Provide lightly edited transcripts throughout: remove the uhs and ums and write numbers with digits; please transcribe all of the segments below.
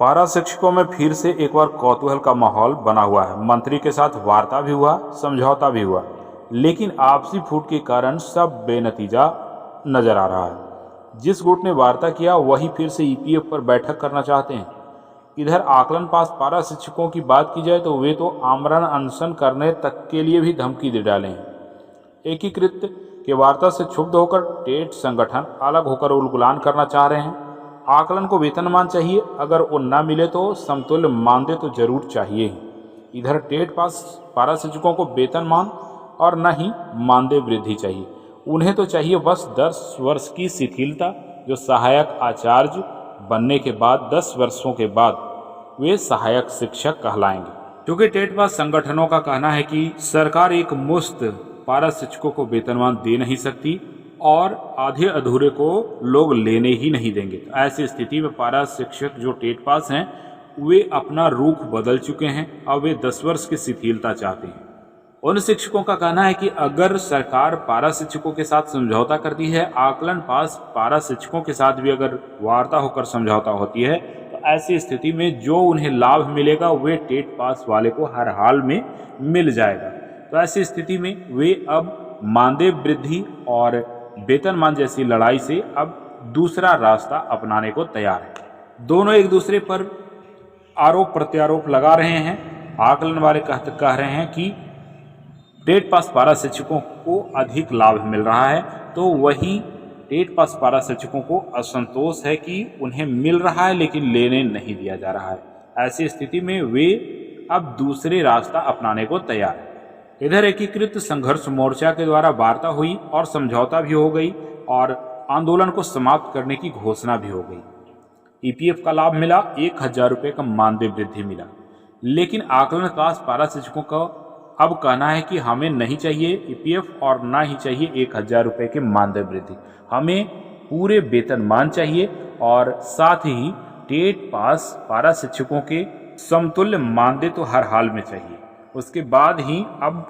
पारा शिक्षकों में फिर से एक बार कौतूहल का माहौल बना हुआ है। मंत्री के साथ वार्ता भी हुआ, समझौता भी हुआ, लेकिन आपसी फूट के कारण सब बेनतीजा नजर आ रहा है। जिस गुट ने वार्ता किया वही फिर से ईपीएफ पर बैठक करना चाहते हैं। इधर आकलन पास पारा शिक्षकों की बात की जाए तो वे तो आमरण अनशन करने तक के लिए भी धमकी दे डाले हैं। एकीकृत के वार्ता से क्षुब्ध होकर टेट संगठन अलग होकर उलगुलान करना चाह रहे हैं। आकलन को वेतनमान चाहिए, अगर वो न मिले तो समतुल्य मानदेय तो जरूर चाहिए ही। इधर टेट पास पारा शिक्षकों को वेतनमान और न ही मानदेय वृद्धि चाहिए। उन्हें तो चाहिए बस 10 वर्ष की शिथिलता, जो सहायक आचार्य बनने के बाद 10 वर्षों के बाद वे सहायक शिक्षक कहलाएंगे। क्योंकि टेट पास संगठनों का कहना है कि सरकार एक मुश्त पारा शिक्षकों को वेतनमान दे नहीं सकती और आधे अधूरे को लोग लेने ही नहीं देंगे। तो ऐसी स्थिति में पारा शिक्षक जो टेट पास हैं वे अपना रुख बदल चुके हैं। अब वे 10 वर्ष की शिथिलता चाहते हैं। उन शिक्षकों का कहना है कि अगर सरकार पारा शिक्षकों के साथ समझौता करती है, आकलन पास पारा शिक्षकों के साथ भी अगर वार्ता होकर समझौता होती है, तो ऐसी स्थिति में जो उन्हें लाभ मिलेगा वे टेट पास वाले को हर हाल में मिल जाएगा। तो ऐसी स्थिति में वे अब मानदेय वृद्धि और वेतनमान जैसी लड़ाई से अब दूसरा रास्ता अपनाने को तैयार है। दोनों एक दूसरे पर आरोप प्रत्यारोप लगा रहे हैं। आकलन वाले कह रहे हैं कि टेट पास पारा शिक्षकों को अधिक लाभ मिल रहा है, तो वही टेट पास पारा शिक्षकों को असंतोष है कि उन्हें मिल रहा है लेकिन लेने नहीं दिया जा रहा है। ऐसी स्थिति में वे अब दूसरे रास्ता अपनाने को तैयार है। इधर एकीकृत संघर्ष मोर्चा के द्वारा वार्ता हुई और समझौता भी हो गई और आंदोलन को समाप्त करने की घोषणा भी हो गई। ईपीएफ का लाभ मिला, 1000 रुपये का मानदेय वृद्धि मिला, लेकिन आकलन पास पारा शिक्षकों का अब कहना है कि हमें नहीं चाहिए ईपीएफ और ना ही चाहिए 1000 रुपये के मानदेय वृद्धि। हमें पूरे वेतनमान चाहिए और साथ ही टेट पास पारा शिक्षकों के समतुल्य मानदेय तो हर हाल में चाहिए। उसके बाद ही अब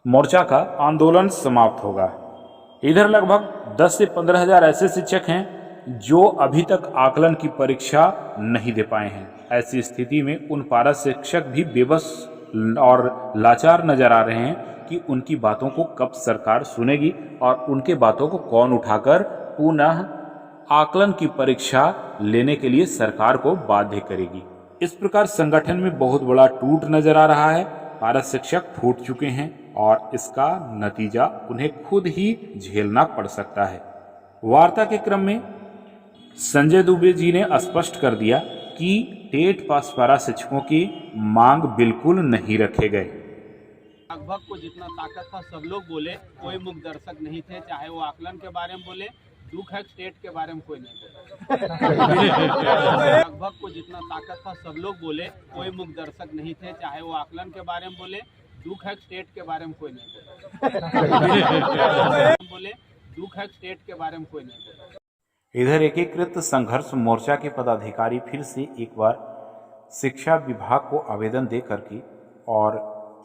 मोर्चा का आंदोलन समाप्त होगा। इधर लगभग 10 से 15 हज़ार ऐसे शिक्षक हैं जो अभी तक आकलन की परीक्षा नहीं दे पाए हैं। ऐसी स्थिति में उन पारा शिक्षक भी बेबस और लाचार नजर आ रहे हैं कि उनकी बातों को कब सरकार सुनेगी और उनके बातों को कौन उठाकर पुनः आकलन की परीक्षा लेने के लिए सरकार को बाध्य करेगी। इस प्रकार संगठन में बहुत बड़ा टूट नजर आ रहा है। पारा शिक्षक फूट चुके हैं और इसका नतीजा उन्हें खुद ही झेलना पड़ सकता है। वार्ता के क्रम में संजय दुबे जी ने स्पष्ट कर दिया कि टेट पास पारा शिक्षकों की मांग बिल्कुल नहीं रखे गए। लगभग को जितना ताकत था सब लोग बोले, कोई मुख दर्शक नहीं थे। चाहे वो आकलन के बारे में बोले, दुख है स्टेट के बारे में कोई नहीं बोले। लगभग को जितना ताकत था सब लोग बोले, कोई मुख दर्शक नहीं थे। चाहे वो आकलन के बारे में बोले, दुख है स्टेट के बारे में कोई नहीं बोले। दुख है स्टेट के बारे में कोई नहीं बोले। इधर एकीकृत संघर्ष मोर्चा के पदाधिकारी फिर से एक बार शिक्षा विभाग को आवेदन दे करके और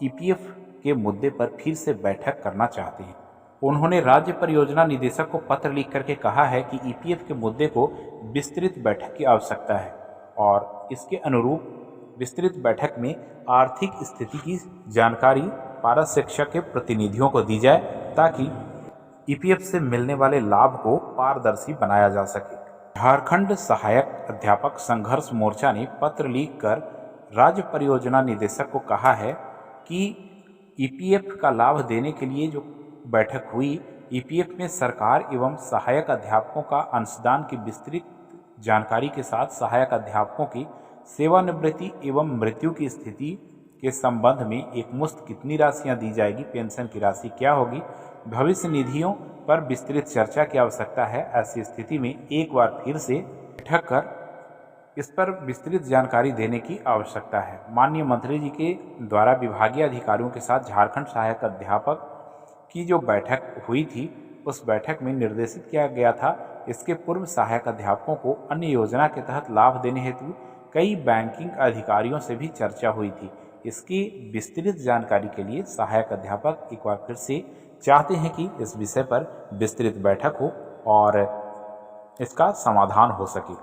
ईपीएफ के मुद्दे पर फिर से बैठक करना चाहते हैं। उन्होंने राज्य परियोजना निदेशक को पत्र लिख करके कहा है कि ईपीएफ के मुद्दे को विस्तृत बैठक की आवश्यकता है और इसके अनुरूप विस्तृत बैठक में आर्थिक स्थिति की जानकारी पारा शिक्षक के प्रतिनिधियों को दी जाए ताकि ईपीएफ से मिलने वाले लाभ को पारदर्शी बनाया जा सके। झारखंड सहायक अध्यापक संघर्ष मोर्चा ने पत्र लिखकर राज्य परियोजना निदेशक को कहा है कि ईपीएफ का लाभ देने के लिए जो बैठक हुई, ईपीएफ में सरकार एवं सहायक अध्यापकों का अंशदान की विस्तृत जानकारी के साथ सहायक अध्यापकों की सेवानिवृत्ति एवं मृत्यु की स्थिति के संबंध में एक मुश्त कितनी राशियां दी जाएगी, पेंशन की राशि क्या होगी, भविष्य निधियों पर विस्तृत चर्चा की आवश्यकता है। ऐसी स्थिति में एक बार फिर से बैठक कर इस पर विस्तृत जानकारी देने की आवश्यकता है। माननीय मंत्री जी के द्वारा विभागीय अधिकारियों के साथ झारखंड सहायक अध्यापक की जो बैठक हुई थी, उस बैठक में निर्देशित किया गया था इसके पूर्व सहायक अध्यापकों को अन्य योजना के तहत लाभ देने हेतु कई बैंकिंग अधिकारियों से भी चर्चा हुई थी। इसकी विस्तृत जानकारी के लिए सहायक अध्यापक एक बार फिर से चाहते हैं कि इस विषय पर विस्तृत बैठक हो और इसका समाधान हो सके।